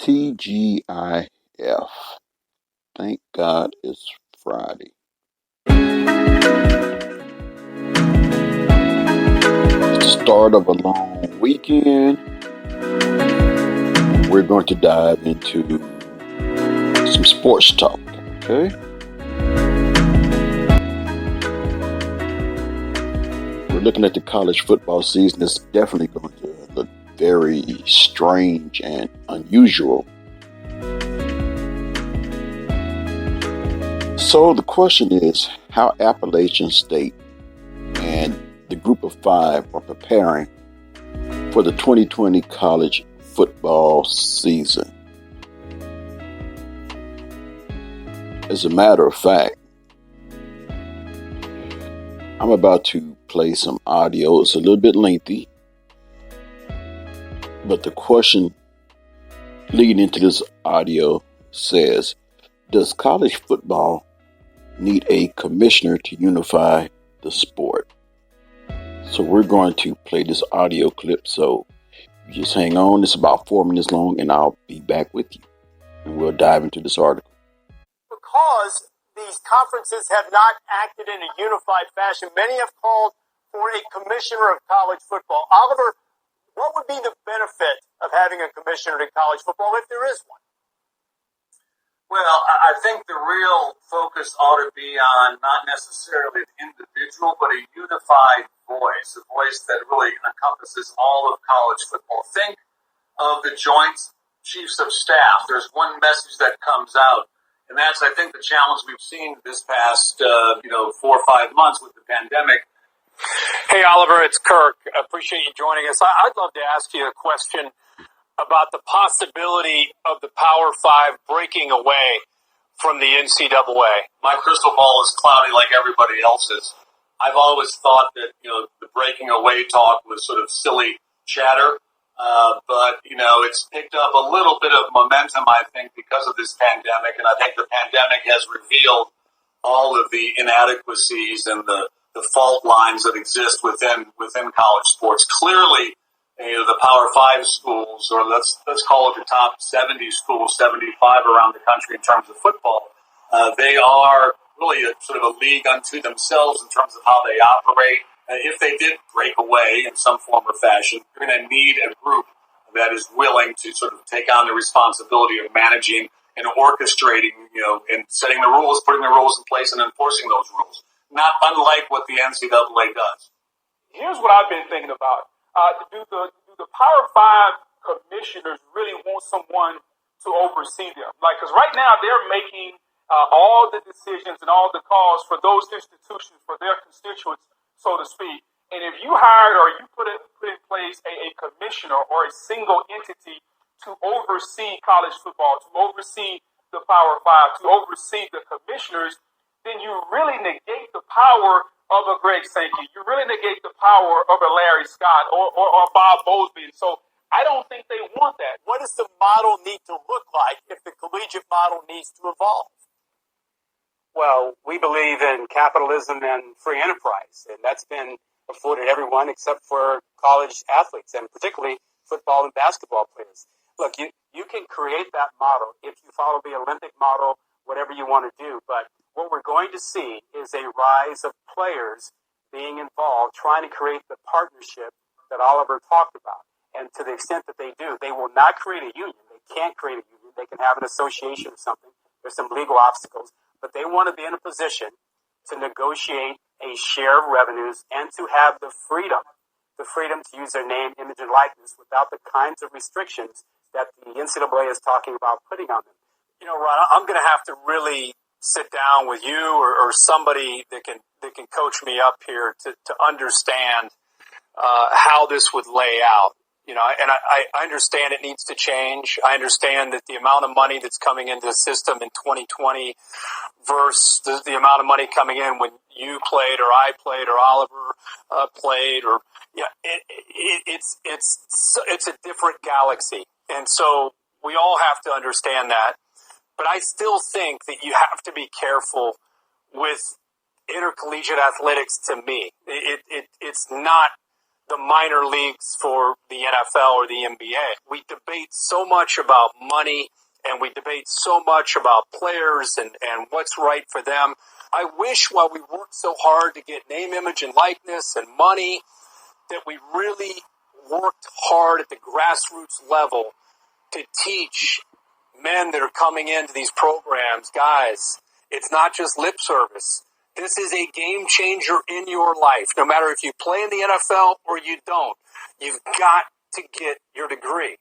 TGIF. Thank God it's Friday. It's the start of a long weekend. We're going to dive into some sports talk, okay? We're looking at the college football season. It's definitely going to look very strange and unusual. So the question is how Appalachian State and the Group of Five are preparing for the 2020 college football season. As a matter of fact, I'm about to play some audio. It's a little bit lengthy, but the question leading into this audio says, does college football need a commissioner to unify the sport? So we're going to play this audio clip, so you just hang on. It's about 4 minutes long, and I'll be back with you, and we'll dive into this article. Because these conferences have not acted in a unified fashion, many have called for a commissioner of college football. Oliver, what would be the benefit of having a commissioner in college football if there is one? Well, I think the real focus ought to be on not necessarily an individual, but a unified voice, a voice that really encompasses all of college football. Think of the Joint Chiefs of Staff. There's one message that comes out, and that's, I think, the challenge we've seen this past, 4 or 5 months with the pandemic. Hey, Oliver, it's Kirk. I appreciate you joining us. I'd love to ask you a question about the possibility of the Power Five breaking away from the NCAA. My crystal ball is cloudy like everybody else's. I've always thought that, the breaking away talk was sort of silly chatter. But it's picked up a little bit of momentum, I think, because of this pandemic. And I think the pandemic has revealed all of the inadequacies and the fault lines that exist within college sports. Clearly, the Power Five schools, or let's call it the top 70 schools, 75 around the country in terms of football, they are really a sort of a league unto themselves in terms of how they operate. If they did break away in some form or fashion, you're going to need a group that is willing to sort of take on the responsibility of managing and orchestrating, and setting the rules, putting the rules in place, and enforcing those rules. Not unlike what the NCAA does. Here's what I've been thinking about. Do the Power Five commissioners really want someone to oversee them? Because right now they're making all the decisions and all the calls for those institutions, for their constituents, so to speak. And if you hired or you put in place a commissioner or a single entity to oversee college football, to oversee the Power Five, to oversee the commissioners, then you really negate the power of a Greg Sankey. You really negate the power of a Larry Scott or Bob Bowlesby. So I don't think they want that. What does the model need to look like if the collegiate model needs to evolve? Well, we believe in capitalism and free enterprise, and that's been afforded everyone except for college athletes, and particularly football and basketball players. Look, you can create that model if you follow the Olympic model, whatever you want to do, but what we're going to see is a rise of players being involved, trying to create the partnership that Oliver talked about. And to the extent that they do, they will not create a union. They can't create a union. They can have an association or something. There's some legal obstacles, but they want to be in a position to negotiate a share of revenues and to have the freedom to use their name, image, and likeness without the kinds of restrictions that the NCAA is talking about putting on them. Ron, I'm going to have to really sit down with you or somebody that can coach me up here to understand how this would lay out. And I understand it needs to change. I understand that the amount of money that's coming into the system in 2020 versus the amount of money coming in when you played or I played or Oliver played it's a different galaxy. And so we all have to understand that. But I still think that you have to be careful with intercollegiate athletics. To me, it's not the minor leagues for the NFL or the NBA. We debate so much about money, and we debate so much about players and what's right for them. I wish while we worked so hard to get name, image, and likeness and money, that we really worked hard at the grassroots level to teach men that are coming into these programs, guys, it's not just lip service. This is a game changer in your life. No matter if you play in the NFL or you don't, you've got to get your degree.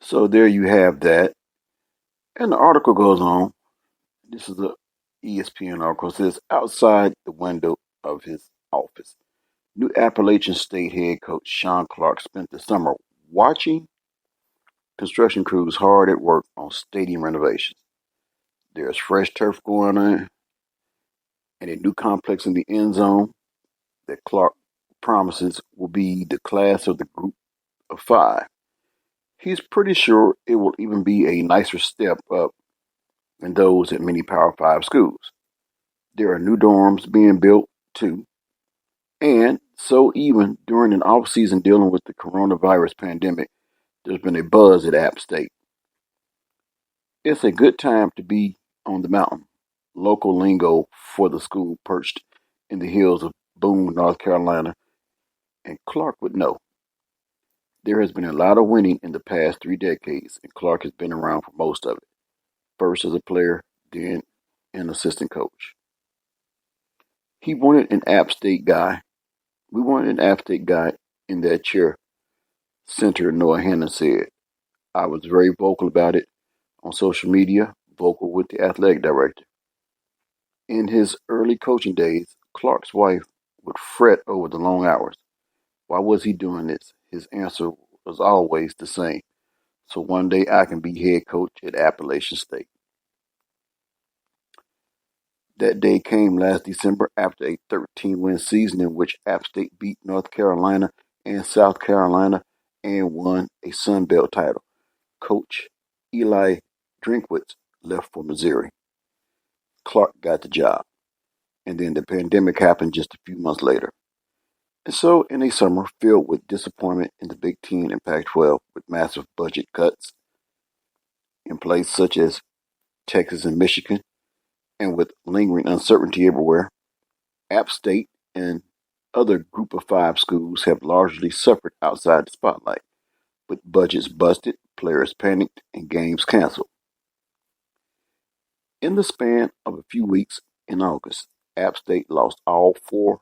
So there you have that. And the article goes on. This is the ESPN article. It says, outside the window of his office, new Appalachian State head coach Sean Clark spent the summer watching construction crews hard at work on stadium renovations. There's fresh turf going on and a new complex in the end zone that Clark promises will be the class of the group of five. He's pretty sure it will even be a nicer step up than those at many Power 5 schools. There are new dorms being built, too. And so even during an off-season dealing with the coronavirus pandemic, there's been a buzz at App State. It's a good time to be on the mountain, local lingo for the school perched in the hills of Boone, North Carolina, and Clark would know. There has been a lot of winning in the past 3 decades, and Clark has been around for most of it. First as a player, then an assistant coach. He wanted an App State guy. We wanted an App State guy in that chair, Senator Noah Hannon said. I was very vocal about it on social media, vocal with the athletic director. In his early coaching days, Clark's wife would fret over the long hours. Why was he doing this? His answer was always the same. So one day I can be head coach at Appalachian State. That day came last December after a 13-win season in which App State beat North Carolina and South Carolina and won a Sun Belt title. Coach Eli Drinkwitz left for Missouri. Clark got the job, and then the pandemic happened just a few months later. And so, in a summer filled with disappointment in the Big Ten and Pac-12, with massive budget cuts in place such as Texas and Michigan, and with lingering uncertainty everywhere, App State and other Group of Five schools have largely suffered outside the spotlight, with budgets busted, players panicked, and games canceled. In the span of a few weeks in August, App State lost all 4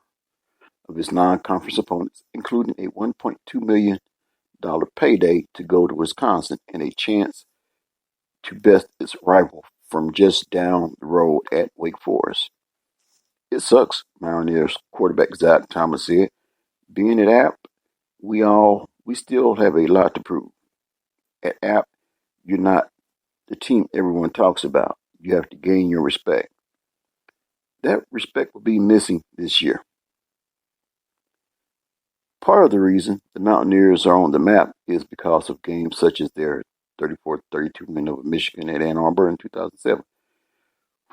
of its non-conference opponents, including a $1.2 million payday to go to Wisconsin and a chance to best its rival from just down the road at Wake Forest. It sucks, Mountaineers quarterback Zach Thomas said. Being at App, we still have a lot to prove. At App, you're not the team everyone talks about. You have to gain your respect. That respect will be missing this year. Part of the reason the Mountaineers are on the map is because of games such as their 34-32 win over Michigan at Ann Arbor in 2007,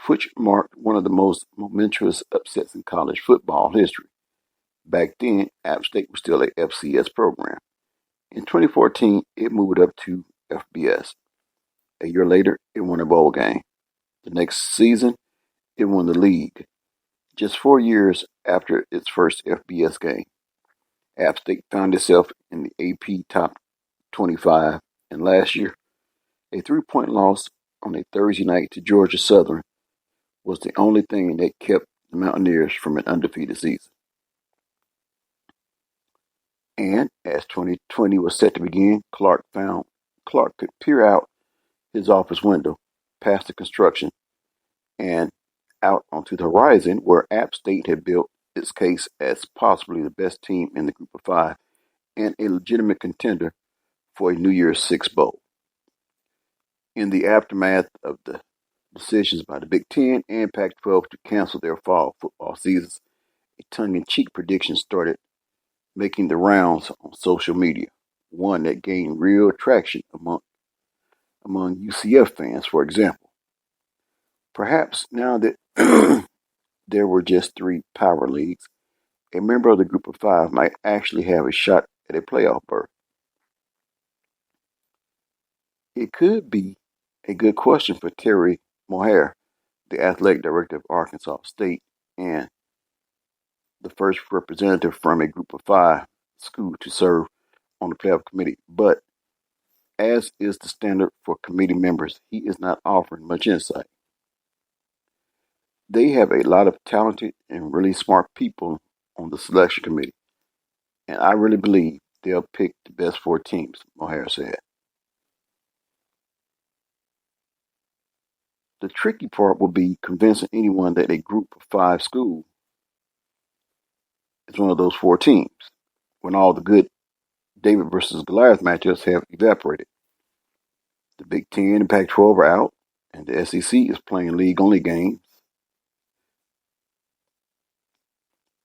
which marked one of the most momentous upsets in college football history. Back then, App State was still a FCS program. In 2014, it moved up to FBS. A year later, it won a bowl game. The next season, it won the league. Just 4 years after its first FBS game, App State found itself in the AP Top 25, and last year, a 3-point loss on a Thursday night to Georgia Southern was the only thing that kept the Mountaineers from an undefeated season. And as 2020 was set to begin, Clark could peer out his office window past the construction and out onto the horizon where App State had built its case as possibly the best team in the Group of Five and a legitimate contender for a New Year's Six bowl. In the aftermath of the decisions by the Big Ten and Pac-12 to cancel their fall football seasons, a tongue-in-cheek prediction started making the rounds on social media, one that gained real traction among UCF fans, for example. Perhaps now that there were just 3 power leagues, a member of the group of five might actually have a shot at a playoff berth. It could be a good question for Terry Mohair, the athletic director of Arkansas State and the first representative from a group of five school to serve on the playoff committee. But as is the standard for committee members, he is not offering much insight. They have a lot of talented and really smart people on the selection committee, and I really believe they'll pick the best four teams, Mohair said. The tricky part will be convincing anyone that a group of five school is one of those four teams, when all the good David versus Goliath matchups have evaporated. The Big Ten and Pac-12 are out, and the SEC is playing league-only games.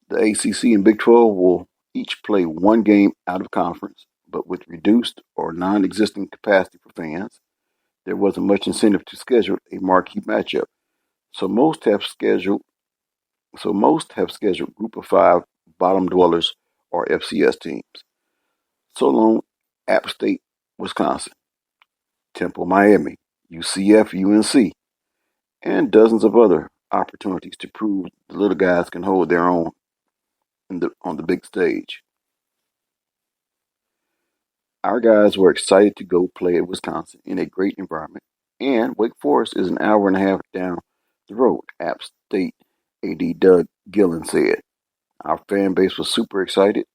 The ACC and Big 12 will each play one game out of conference, but with reduced or non-existent capacity for fans. There wasn't much incentive to schedule a marquee matchup, so most have scheduled group of five bottom dwellers or FCS teams. So long, App State, Wisconsin, Temple, Miami, UCF, UNC, and dozens of other opportunities to prove the little guys can hold their own on the big stage. Our guys were excited to go play at Wisconsin in a great environment, and Wake Forest is an hour and a half down the road, App State AD Doug Gillen said. Our fan base was super excited.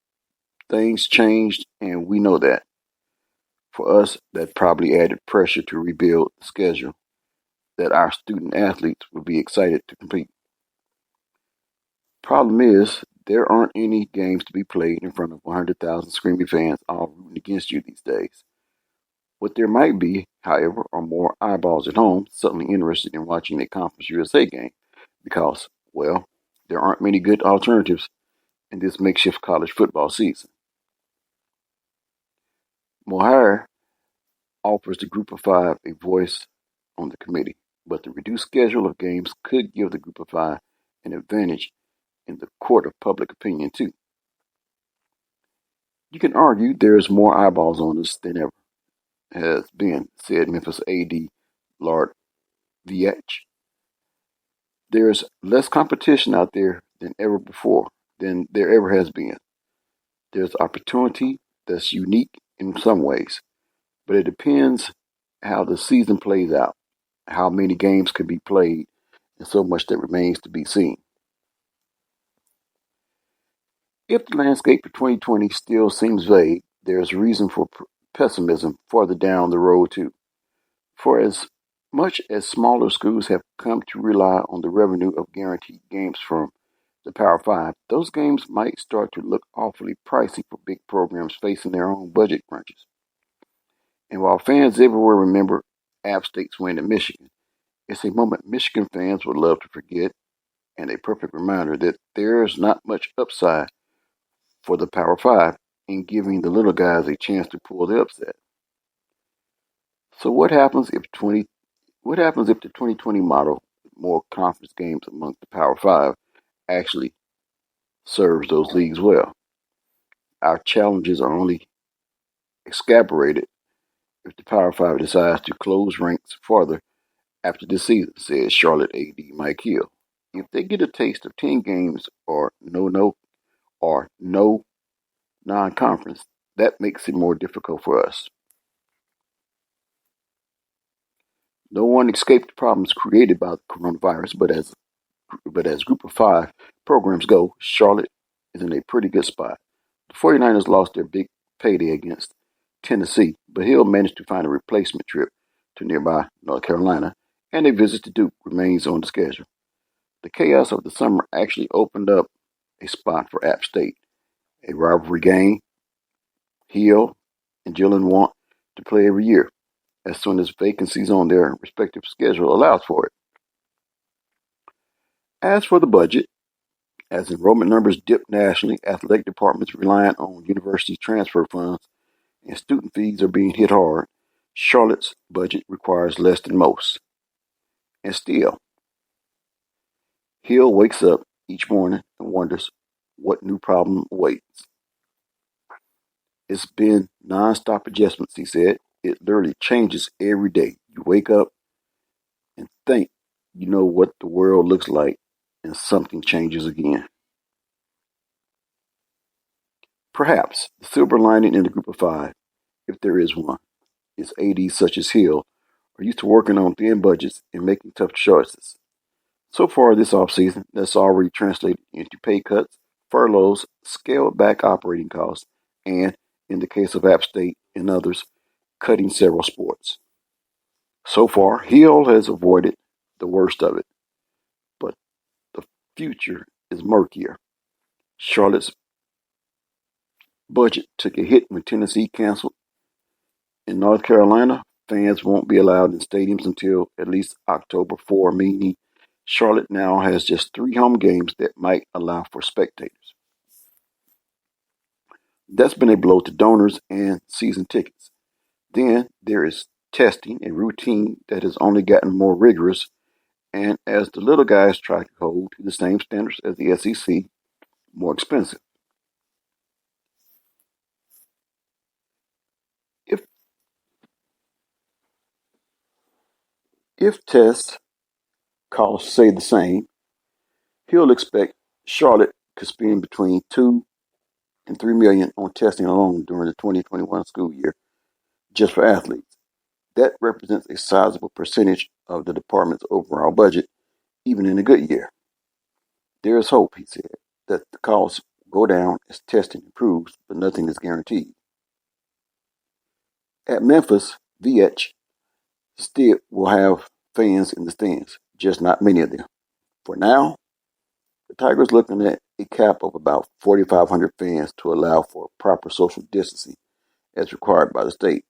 Things changed, and we know that. For us, that probably added pressure to rebuild the schedule that our student athletes would be excited to compete. Problem is, there aren't any games to be played in front of 100,000 screaming fans all rooting against you these days. What there might be, however, are more eyeballs at home suddenly interested in watching a Conference USA game because, well, there aren't many good alternatives in this makeshift college football season. Mohair offers the group of five a voice on the committee, but the reduced schedule of games could give the group of five an advantage in the court of public opinion, too. You can argue there's more eyeballs on us than ever has been, said Memphis AD Lard Veatch. There's less competition out there than there ever has been. There's opportunity that's unique in some ways, but it depends how the season plays out, how many games can be played, and so much that remains to be seen. If the landscape for 2020 still seems vague, there's reason for pessimism farther down the road too. For as much as smaller schools have come to rely on the revenue of guaranteed games from the Power 5, those games might start to look awfully pricey for big programs facing their own budget crunches. And while fans everywhere remember App State's win at Michigan, it's a moment Michigan fans would love to forget and a perfect reminder that there's not much upside for the Power 5 in giving the little guys a chance to pull the upset. So what happens if the 2020 model with more conference games among the Power 5 actually serves those leagues well? Our challenges are only exacerbated if the Power 5 decides to close ranks farther after this season, said Charlotte AD Mike Hill. If they get a taste of 10 games or no non-conference, that makes it more difficult for us. No one escaped the problems created by the coronavirus, but as Group of 5 programs go, Charlotte is in a pretty good spot. The 49ers lost their big payday against Tennessee, but Hill managed to find a replacement trip to nearby North Carolina, and a visit to Duke remains on the schedule. The chaos of the summer actually opened up a spot for App State, a rivalry game Hill and Gillen want to play every year, as soon as vacancies on their respective schedule allows for it. As for the budget, as enrollment numbers dip nationally, athletic departments relying on university transfer funds and student fees are being hit hard, Charlotte's budget requires less than most. And still, Hill wakes up each morning and wonders what new problem awaits. It's been nonstop adjustments, he said. It literally changes every day. You wake up and think you know what the world looks like, and something changes again. Perhaps the silver lining in the group of five, if there is one, is ADs such as Hill are used to working on thin budgets and making tough choices. So far this offseason, that's already translated into pay cuts, furloughs, scaled back operating costs, and, in the case of App State and others, cutting several sports. So far, Hill has avoided the worst of it, but the future is murkier. Charlotte's budget took a hit when Tennessee canceled. In North Carolina, fans won't be allowed in stadiums until at least October 4, meaning Charlotte now has just 3 home games that might allow for spectators. That's been a blow to donors and season tickets. Then there is testing, a routine that has only gotten more rigorous, and as the little guys try to hold to the same standards as the SEC, more expensive. If test costs stay the same, he'll expect Charlotte could spend between $2 and $3 million on testing alone during the 2021 school year, just for athletes. That represents a sizable percentage of the department's overall budget, even in a good year. There is hope, he said, that the costs go down as testing improves, but nothing is guaranteed. At Memphis, VH still will have fans in the stands, just not many of them. For now, the Tigers looking at a cap of about 4,500 fans to allow for proper social distancing as required by the state,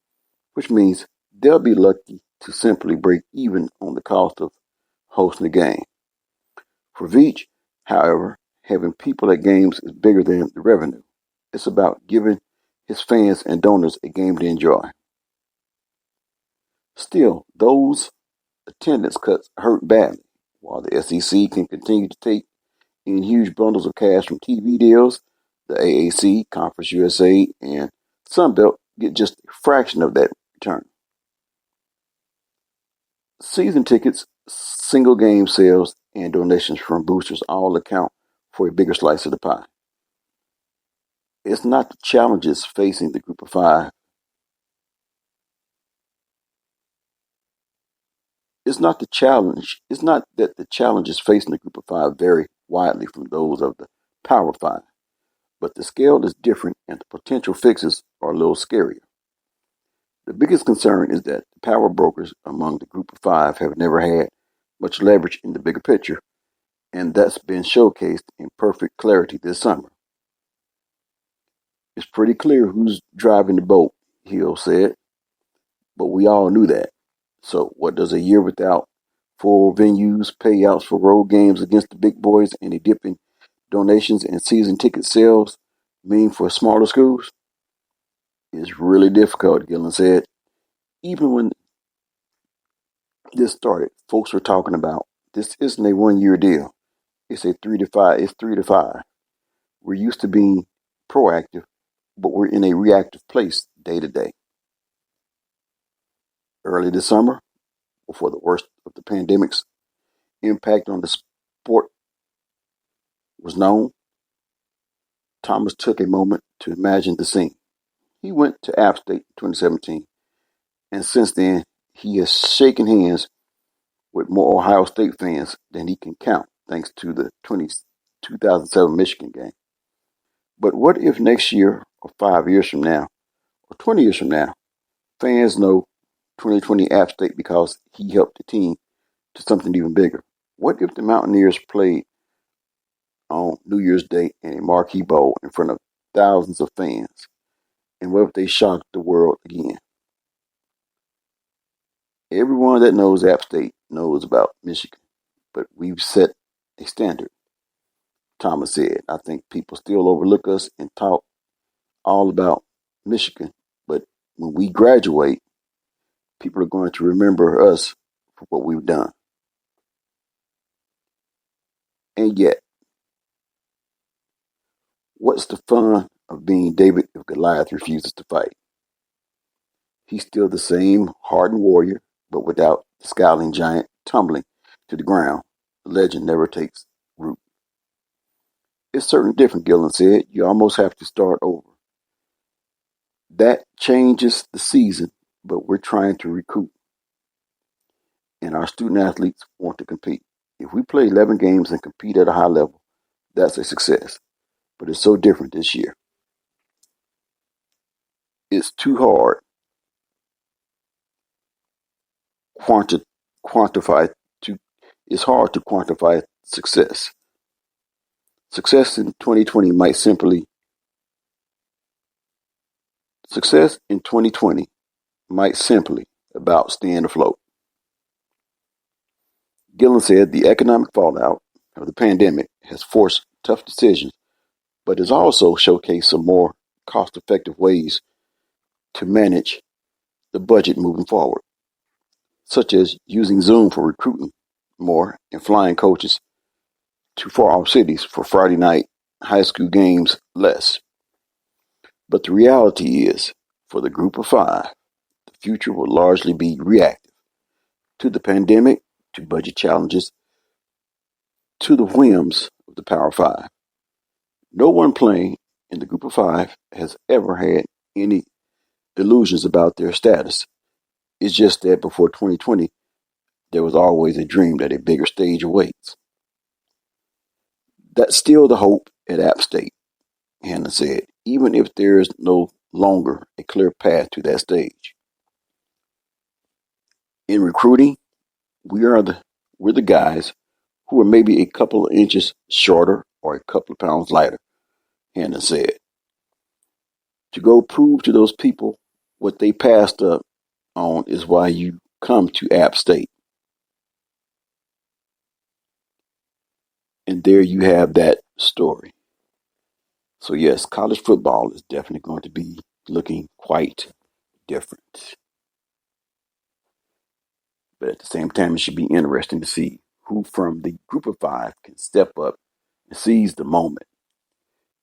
which means they'll be lucky to simply break even on the cost of hosting a game. For Veach, however, having people at games is bigger than the revenue. It's about giving his fans and donors a game to enjoy. Still, those attendance cuts hurt badly. While the SEC can continue to take in huge bundles of cash from TV deals, the AAC, Conference USA, and Sunbelt get just a fraction of that return. Season tickets, single game sales, and donations from boosters all account for a bigger slice of the pie. It's not the challenges facing the group of five. It's not that the challenges facing the group of five vary widely from those of the Power Five, but the scale is different and the potential fixes are a little scarier. The biggest concern is that the power brokers among the group of five have never had much leverage in the bigger picture, and that's been showcased in perfect clarity this summer. It's pretty clear who's driving the boat, Hill said, but we all knew that. So what does a year without full venues, payouts for road games against the big boys, and a dip in donations and season ticket sales mean for smaller schools? It's really difficult, Gillen said. Even when this started, folks were talking about this isn't a 1-year deal. It's a 3 to 5. It's 3 to 5. We're used to being proactive, but we're in a reactive place day to day. Early this summer, before the worst of the pandemic's impact on the sport was known, Thomas took a moment to imagine the scene. He went to App State in 2017, and since then, he has shaken hands with more Ohio State fans than he can count, thanks to the 2007 Michigan game. But what if next year, or 5 years from now, or 20 years from now, fans know 2020 App State because he helped the team to something even bigger? What if the Mountaineers played on New Year's Day in a marquee bowl in front of thousands of fans? And what if they shocked the world again? Everyone that knows App State knows about Michigan, but we've set a standard, Thomas said. I think people still overlook us and talk all about Michigan, but when we graduate, people are going to remember us for what we've done. And yet, What's the fun of being David if Goliath refuses to fight? He's still the same hardened warrior, but without the scowling giant tumbling to the ground. The legend never takes root. It's certainly different, Gillen said. You almost have to start over. That changes the season, but we're trying to recoup. And our student athletes want to compete. If we play 11 games and compete at a high level, that's a success. But it's so different this year. It's too hard quantify to it's hard to quantify success. Success in 2020 might simply about staying afloat. Gillen said the economic fallout of the pandemic has forced tough decisions, but has also showcased some more cost-effective ways to manage the budget moving forward, such as using Zoom for recruiting more and flying coaches to far-off cities for Friday night high school games less. But the reality is, for the group of five, the future will largely be reactive to the pandemic, to budget challenges, to the whims of the Power Five. No one playing in the group of five has ever had any illusions about their status. It's just that before 2020, there was always a dream that a bigger stage awaits. That's still the hope at App State, Hannah said, even if there is no longer a clear path to that stage. In recruiting, we're the guys who are maybe a couple of inches shorter or a couple of pounds lighter, Hannah said. To go prove to those people what they passed up on is why you come to App State. And there you have that story. So yes, college football is definitely going to be looking quite different. But at the same time, it should be interesting to see who from the group of five can step up and seize the moment.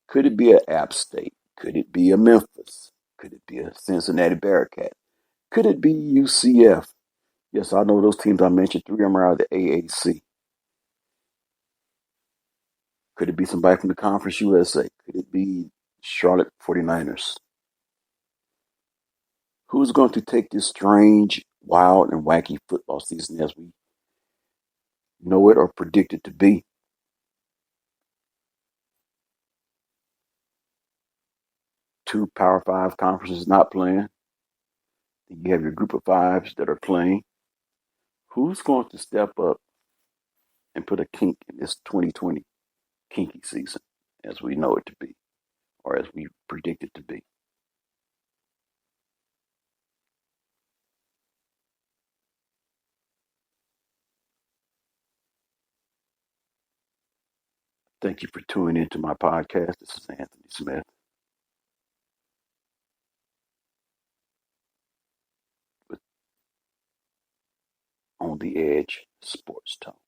Could it be an App State? Could it be a Memphis? Could it be a Cincinnati Bearcat? Could it be UCF? Yes, I know those teams I mentioned, three of them are out of the AAC. Could it be somebody from the Conference USA? Could it be Charlotte 49ers? Who's going to take this strange, wild, and wacky football season as we know it or predict it to be? Two Power Five conferences not playing. You have your group of fives that are playing. Who's going to step up and put a kink in this 2020 kinky season as we know it to be, or as we predict it to be? Thank you for tuning into my podcast. This is Anthony Smith with On the Edge Sports Talk.